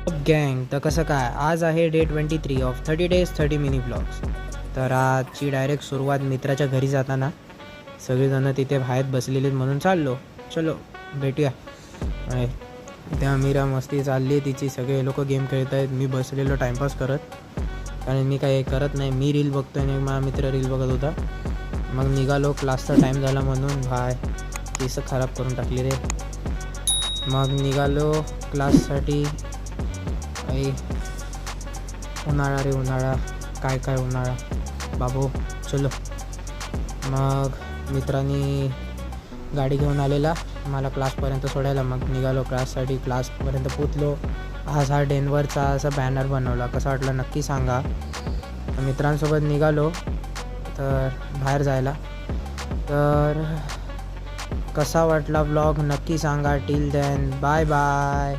गँग तर कसं काय, आज आहे day 23 of 30 days 30 mini blogs. तर आजची डायरेक्ट सुरुवात मित्राच्या घरी जाताना. सगळेजणं तिथे बाहेर बसलेले म्हणून चाललो. चलो भेटूया. त्या मीरा मस्ती चालली तिची, सगळे लोक गेम खेळत आहेत, मी बसलेलो टाईमपास करत. कारण मी काही करत नाही, मी रील बघतोय आणि माझा मित्र रील बघत होता. मग निघालो, क्लासचा टाईम झाला म्हणून. भाय केस खराब करून टाकली रे. मग निघालो क्लाससाठी. आई उन्हाळा रे उन्हाळा, काय काय उन्हाळा बाबू. चलो. मग मित्रांनी गाडी घेऊन आलेला मला क्लासपर्यंत सोडायला. मग निघालो क्लाससाठी. क्लासपर्यंत पोचलो. हा डेन्व्हरचा असा बॅनर बनवला, कसा वाटला नक्की सांगा. मित्रांसोबत निघालो तर बाहेर जायला. तर कसा वाटला व्लॉग नक्की सांगा. Till then bye bye.